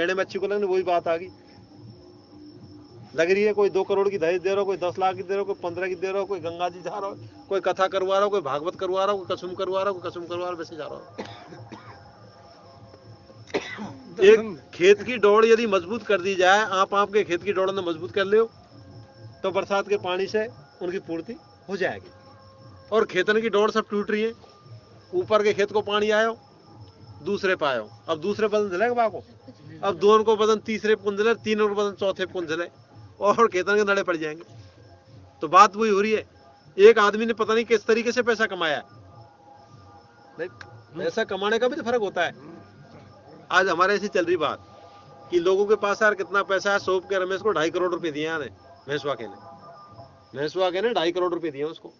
लेने में अच्छी को लगने वही बात आ गई। लग रही है कोई 2 करोड़ की दहेज दे रहा हो, कोई 10 लाख की दे रहा हो, कोई 15 की दे रहा हो, कोई गंगा जी जा रहा हो, कोई कथा करवा रहा हो, कोई भागवत करवा रहा हो, कोई कसम करवा रहा हो, कोई कसम करवा रहा हो, वैसे जा रहा हो। एक खेत की डोर यदि मजबूत कर दी जाए, आप आपके खेत की डोर ने मजबूत कर ले तो बरसात के पानी से उनकी पूर्ति हो जाएगी। और खेतन की डोर सब टूट रही है, ऊपर के खेत को पानी आयो, दूसरे पे आयो, अब दूसरे बदन झलेगा बाको, अब दोनों को बदन तीसरे पुन झले, तीनों को बदन चौथे पुन झले और खेतन के नड़े पड़ जाएंगे। तो बात वही हो रही है, एक आदमी ने पता नहीं किस तरीके से पैसा कमाया, नहीं पैसा कमाने का भी तो फर्क होता है। आज हमारे ऐसी चल रही बात कि लोगों के पास यार कितना पैसा है, सोप के रमेश को 2.5 करोड़ रुपए दिए यार भैंसवा के ने 2.5 करोड़ रुपए दिए उसको।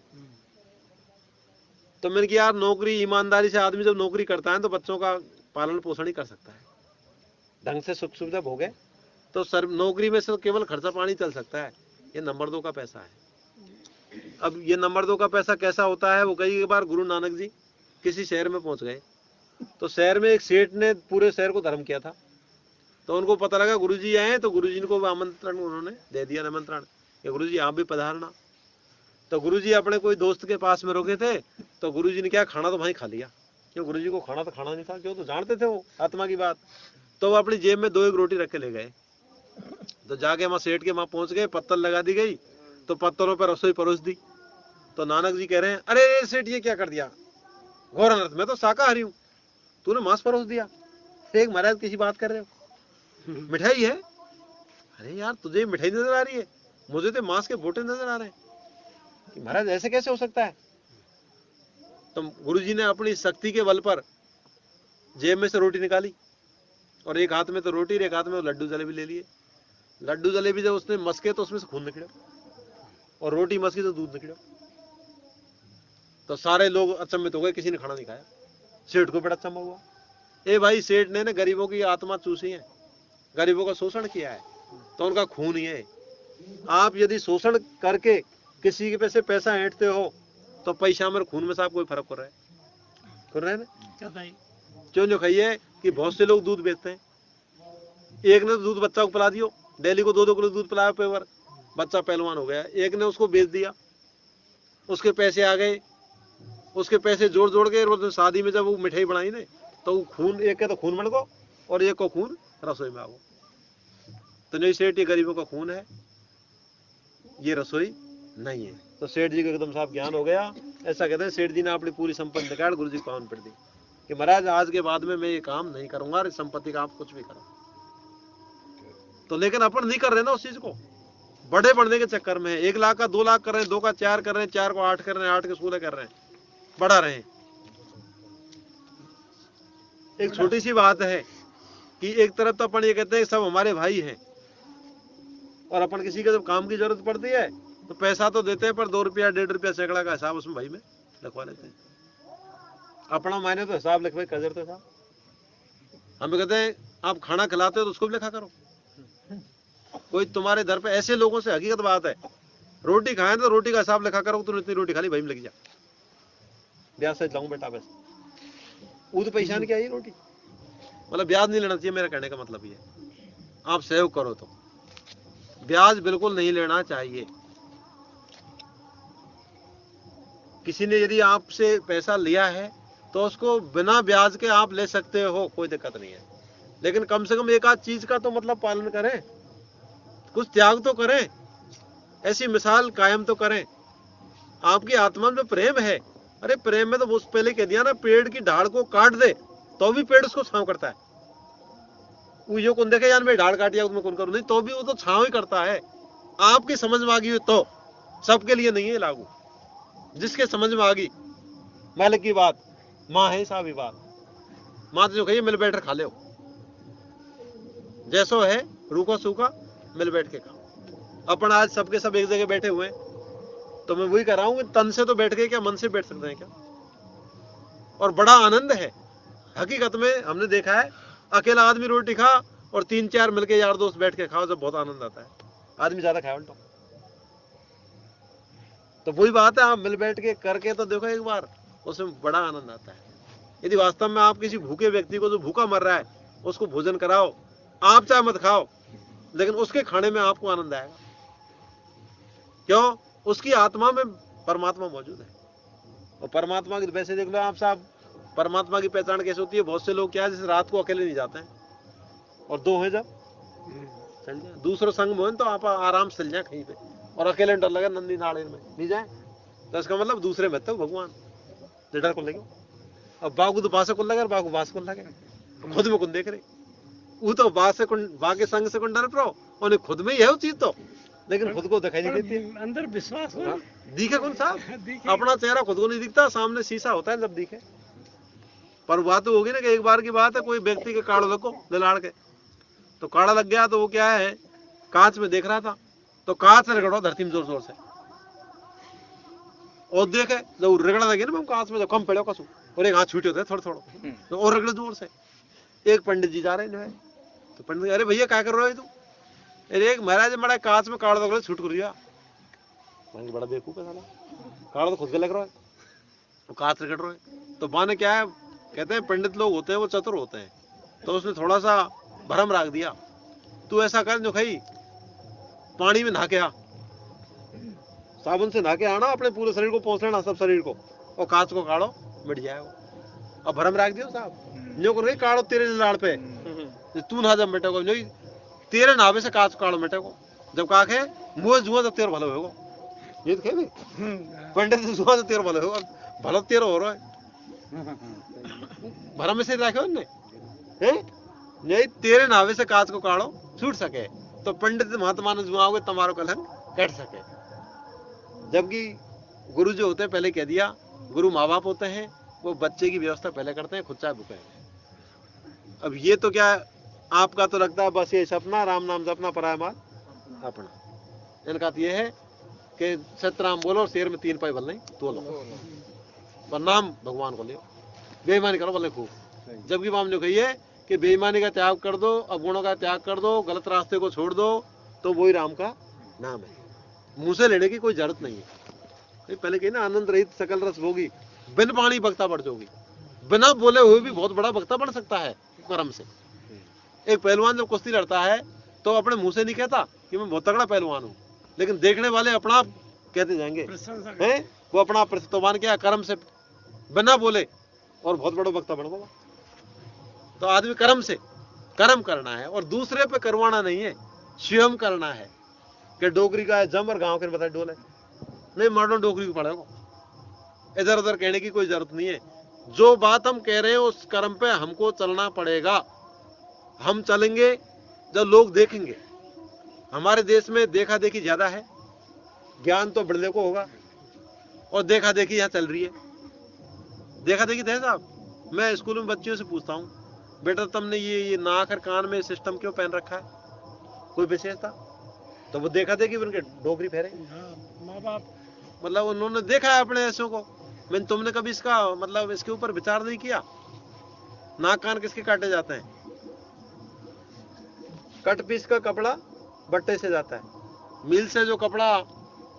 तो मैंने कहा यार नौकरी ईमानदारी से आदमी जब नौकरी करता है तो बच्चों का पालन पोषण ही कर सकता है, ढंग से सुख सुविधा भोगे तो सर नौकरी में से तो केवल खर्चा पानी चल सकता है। ये नंबर 2 का पैसा है। अब ये नंबर 2 का पैसा कैसा होता है, वो कई बार गुरु नानक जी किसी शहर में पहुंच गए, तो शहर में एक सेठ ने पूरे शहर को धर्म किया था, तो उनको पता लगा गुरुजी आए, तो गुरुजी को आमंत्रण उन्होंने दे दिया, निमंत्रण कि गुरुजी आप भी पधारना। तो गुरुजी अपने कोई दोस्त के पास में रुके थे, तो गुरुजी ने क्या खाना तो वहीं खा लिया, क्यों गुरुजी को खाना तो खाना नहीं था, क्यों तो जानते थे वो आत्मा की बात। तो वो अपनी जेब में 2-1 रोटी रख के ले गए। तो जाके वहां सेठ के वहां पहुंच गए, पत्तल लगा दी गई, तो पत्तलों पर रसोई परोस दी। तो नानक जी कह रहे हैं अरे सेठ ये क्या कर दिया, घोर अनर्थ, मैं तो शाकाहारी हूँ, तूने मांस परोस दिया। एक महाराज किसी बात कर रहे हो, मिठाई है, अरे यार तुझे मिठाई नजर आ रही है, मुझे तो मांस के बोटे नजर आ रहे हैं, कि महाराज ऐसे कैसे हो सकता है। तो गुरुजी ने अपनी शक्ति के बल पर जेब में से रोटी निकाली और एक हाथ में तो रोटी और एक हाथ में लड्डू जलेबी ले लिए। लड्डू जलेबी जब उसने मस्के तो उसमें से खून निकला, और रोटी मस्की तो दूध निकला। तो सारे लोग अचंभित हो गए, किसी ने खाना नहीं खाया। सेठ को बड़ा अचंभा हुआ, ए भाई सेठ ने ना गरीबों की आत्मा चूसी है, गरीबों का शोषण किया है, तो उनका खून ही है। आप यदि शोषण करके किसी के पैसे पैसा ऐंठते हो तो पैसा में खून में साहब कोई फर्क कर रहा है, कर रहे हैं ना। क्यों जो खाइए कि बहुत से लोग दूध बेचते हैं, एक ने तो दूध बच्चा को पिला दियो, डेली को 2-2 किलो दूध पिलाया पेवर, बच्चा पहलवान हो गया। एक ने उसको बेच दिया, उसके पैसे आ गए, उसके पैसे जोड़ जोड़ के शादी में जब वो मिठाई बनाई ने तो वो खून, एक के तो खून बन गो और एक को खून रसोई में आ गो। तो नहीं सेठ ये गरीबों का खून है, ये रसोई नहीं है। तो सेठ जी को एकदम साफ ज्ञान हो गया। ऐसा कहते हैं सेठ जी ने अपनी पूरी संपत्ति निकाल गुरु जी को पावन पड़ दी कि महाराज आज के बाद में मैं ये काम नहीं करूंगा, इस संपत्ति का आप कुछ भी करो। तो लेकिन अपन नहीं कर रहे ना उस चीज को, बड़े बढ़ने के चक्कर में 1 लाख का 2 लाख कर रहे हैं, 2 का 4 कर रहे हैं, 4 को 8 कर रहे हैं, 8 के 16 कर रहे हैं, बढ़ा रहे हैं। एक छोटी सी बात है कि एक तरफ तो अपन ये कहते हैं सब हमारे भाई हैं, और अपन किसी के जब काम की जरूरत पड़ती है तो पैसा तो देते हैं, पर 2 रुपया 1.5 रुपया सैकड़ा का हिसाब उसमें भाई में लिखवा लेते हैं। अपना मायने तो हिसाब लिखवाई कर देते साहब। हम कहते हैं आप खाना खिलाते हो तो उसको भी लिखा करो। कोई तुम्हारे घर पे ऐसे लोगों से, हकीकत बात है, रोटी खाए तो रोटी का हिसाब लिखा करो, तूने इतनी रोटी खा ली भाई में लग जा, ब्याज से लाऊं बेटा, बस वो तो पैसा नहीं क्या, ये रोटी मतलब ब्याज नहीं लेना चाहिए। मेरा कहने का मतलब ये, आप सेव करो तो ब्याज बिल्कुल नहीं लेना चाहिए। किसी ने यदि आपसे पैसा लिया है तो उसको बिना ब्याज के आप ले सकते हो, कोई दिक्कत नहीं है, लेकिन कम से कम एक आध चीज का तो मतलब पालन करें, कुछ त्याग तो करें, ऐसी मिसाल कायम तो करें। आपकी आत्मा में प्रेम है, अरे प्रेम में तो वो पहले कह दिया ना, पेड़ की ढाल को काट दे तो भी पेड़ उसको छांव करता है। वो यो कौन देखे यार मैं ढाल काटिया मैं कौन करूं, नहीं तो भी वो तो छांव ही करता है। आपकी समझ में आ गई तो, सबके लिए नहीं है लागू, जिसके समझ में आ गई। मालिक की बात माँ है, साहब ही बात माँ तो जो कहिए मिल बैठ खा ले, जैसो है रूखा सूखा मिल बैठ के खाओ। अपन आज सबके सब एक जगह बैठे हुए हैं, तो मैं वही कर रहा हूं, तन से तो बैठ के क्या मन से बैठ सकते हैं क्या, और बड़ा आनंद है। हकीकत में हमने देखा है, अकेला आदमी रोटी खा और 3-4 मिलके यार दोस्त बैठ के खाओ, जब बहुत आनंद आता है। आदमी ज्यादा खाए उल्टो, तो वही बात है, आप मिल बैठ के करके तो देखो एक बार, उसमें बड़ा आनंद आता है। यदि वास्तव में आप किसी भूखे व्यक्ति को, जो भूखा मर रहा है, उसको भोजन कराओ आप चाहे मत खाओ, लेकिन उसके खाने में आपको आनंद आएगा। क्यों? उसकी आत्मा में परमात्मा मौजूद है। और परमात्मा की वैसे देख लो आप साहब, परमात्मा की पहचान कैसे होती है? बहुत से लोग क्या है, जैसे रात को अकेले नहीं जाते हैं, और दो हैं जब चल जाए, दूसरों संग में तो आप आराम से चल जाए कहीं पे, और अकेले डर लगे नंदी नाड़े में नहीं जाए, तो इसका मतलब दूसरे में तो भगवान डर को लगे। अब बागु तो बासे को लगे, बागु बास को लगे, खुद में कौन देख रहे? वो तो बाके संग से कौन डर पड़ो, उन्हें खुद में ही है वो चीज तो, लेकिन खुद को दिखाई नहीं देती, अंदर विश्वास हो, दिखे कौन साहब? अपना चेहरा खुद को नहीं दिखता, सामने शीशा होता है जब दिखे। पर बात तो होगी ना कि एक बार की बात है, कोई व्यक्ति के काड़ा लगो ललाड़ के, तो काड़ा लग गया, तो वो क्या है, कांच में देख रहा था, तो कांच रगड़ो धरती में जोर जोर से, और देखे जब रगड़ा लगे ना कांच में, जब कम पड़े कसू, और एक हाथ छूटे होते थोड़ा थोड़ा, तो और रगड़े जोर से। एक पंडित जी जा रहे हैं, तो पंडित, अरे भैया क्या कर रहे हो तू? अरे एक महाराज बड़ा कांच में काड़ा लग रहा, छूट कर दिया। बड़ा बेवकूफ है साला, काड़ा तो खुद के लग रहा है, तो कांच रगड़ रहे हैं। तो माने क्या है, कहते हैं पंडित लोग होते हैं वो चतुर होते हैं, तो उसने थोड़ा सा भरम रख दिया, तू ऐसा कर जो भाई पानी में नहा के आ, साबुन से नहा के आना, अपने पूरे शरीर को पोंछ लेना, सब शरीर को, और कांच को काढ़ो, मिट जाएगा। अब भरम रख दियो साहब, न्यो कर काढ़ो तेरे लाड़ पे, तू नहा जब मिटेगा, नहीं तेरे नावे से कांच काढ़ो मिटेगा, जब का खे मुँह जुआ जब तेरे भलो होगा, ये तो कहे पंडित जुआ जब तेरे भलो होगा, भलो तेरे हो रहा है, भरम में से रखे नहीं, तेरे नावे से कांच को काढ़ो छूट सके, तो पंडित महात्मा ने जुआओगे तुम्हारो कलंक कट सके। जबकि गुरु जो होते हैं, पहले कह दिया, गुरु माँ बाप होते हैं, वो बच्चे की व्यवस्था पहले करते हैं, खुद चाहे भूखे। अब ये तो क्या आपका तो लगता है बस ये सपना, राम नाम जपना, पराया माल अपना। इनका तो ये है कि सतराम बोलो, शेर में 3 पाई भल नहीं तो लो, पर नाम भगवान को ले, बेईमानी करो भले खूब। जबकि माम ने कही है कि बेईमानी का त्याग कर दो, अवगुणों का त्याग कर दो, गलत रास्ते को छोड़ दो, तो वही राम का नाम है। मुंह से लेने की कोई जरूरत नहीं है। पहले कही ना, आनंद रहित सकल रस भोगी, बिन पानी बक्ता बढ़ जाओगी। बिना बोले हुए भी बहुत बड़ा बक्ता बन सकता है कर्म से। एक पहलवान जब कुश्ती लड़ता है तो अपने मुंह से नहीं कहता कि मैं बहुत तगड़ा पहलवान हूँ, लेकिन देखने वाले अपना आप कहते जाएंगे हैं, वो अपना प्रतिष्ठान किया कर्म से, बिना बोले, और बहुत बड़ा वक्ता बन गया। तो आदमी कर्म से, कर्म करना है, और दूसरे पे करवाना नहीं है, स्वयं करना है। कि डोगरी का है जम और गांव के बताए डोले नहीं, मर्डो डोगरी को पड़ेगा, इधर उधर कहने की कोई जरूरत नहीं है। जो बात हम कह रहे हैं उस कर्म पे हमको चलना पड़ेगा। हम चलेंगे जब लोग देखेंगे। हमारे देश में देखा देखी ज्यादा है, ज्ञान तो बड़े को होगा, और देखा देखी यहाँ चल रही है। देखा देखी थे साहब, मैं स्कूल में बच्चियों से पूछता हूँ, बेटा तुमने ये नाक और कान में सिस्टम क्यों पहन रखा है, कोई विशेषता? तो वो देखा देखी उनके डोगरी फेरे, माँ बाप मतलब उन्होंने देखा है अपने ऐसों को। मैंने तुमने कभी इसका मतलब इसके ऊपर विचार नहीं किया? नाक कान किसके काटे जाते हैं? कट पीस का कपड़ा बट्टे से जाता है, मिल से जो कपड़ा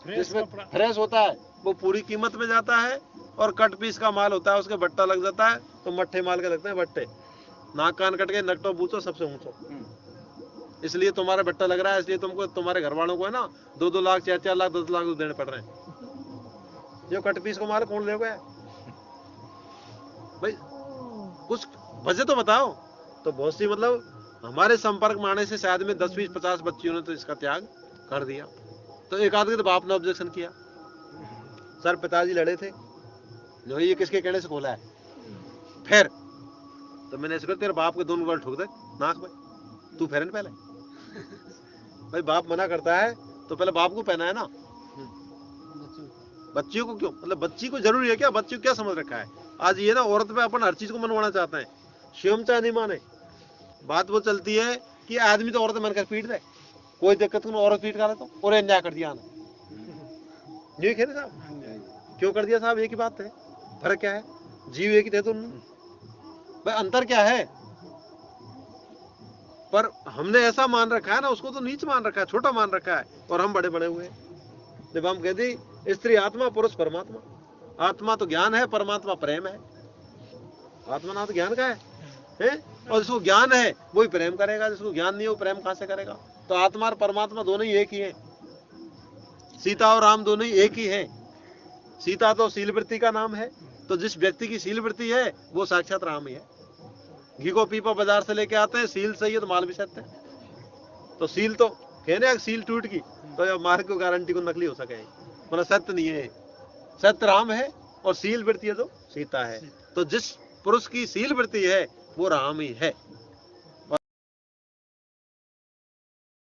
जिसमें फ्रेश होता है वो पूरी कीमत में जाता है, और कट पीस का माल होता है उसके बट्टा लग जाता है, तो मट्ठे माल के लगते हैं बट्टे। नाक कान कट के नकटो बूचो सबसे ऊंचो, इसलिए तुम्हारा बट्टा लग रहा है, इसलिए तुमको तुम्हारे घर वालों को है ना 2-2 लाख 4-4 लाख 10 लाख देने पड़ रहे हैं। जो कट पीस को माल कौन ले गया भाई? कुछ वजह तो बताओ। तो बहुत सी मतलब हमारे संपर्क में आने से शायद में 10, 20, 50 बच्चियों ने तो इसका त्याग कर दिया। तो एक आदमी तो बाप ने ऑब्जेक्शन किया, सर पिताजी लड़े थे, जो ये किसके कहने से खोला है? फिर तो मैंने इसको तेरे बाप के 2 उंगल ठोक दे नाक में, तू फेरन पहले। भाई बाप मना करता है तो पहले बाप को पहना है ना, बच्चियों को क्यों? मतलब बच्ची को जरूरी है क्या? बच्ची को क्या समझ रखा है? आज ये ना औरत पे अपन हर चीज को मनवाना चाहते हैं, स्वयं चाहे नहीं माने। बात वो चलती है कि आदमी तो औरत मन कर पीट दे, कोई दिक्कत नहीं, औरत पीट कर तो और अन्याय कर दिया ना, नहीं खेले साहब क्यों कर दिया साहब? एक ही बात है, फर्क क्या है? जीव एक ही थे तुम भाई, अंतर क्या है? पर हमने ऐसा मान रखा है ना, उसको तो नीच मान रखा है, छोटा मान रखा है, और हम बड़े बड़े हुए। जब हम कहते स्त्री आत्मा पुरुष परमात्मा, आत्मा तो ज्ञान है, परमात्मा प्रेम है। आत्मा ना तो ज्ञान का है? और जिसको ज्ञान है वही प्रेम करेगा, जिसको ज्ञान नहीं है वो प्रेम कहां से करेगा। तो आत्मा और परमात्मा दोनों ही एक ही है, सीता और राम दोनों ही एक ही है। सीता तो शील वृत्ति का नाम है, तो जिस व्यक्ति की शील वृत्ति है वो साक्षात राम ही है। घी को पीपा बाजार से लेके आते हैं, सील सही है तो माल भी सत्य है। तो सील तो कहने सील टूट गई तो ये मार्ग को गारंटी को नकली हो सके, मतलब सत्य नहीं है। सत्य राम है और सील वृत्ति है तो सीता है। तो जिस पुरुष की सील वृत्ति है वो राम ही है।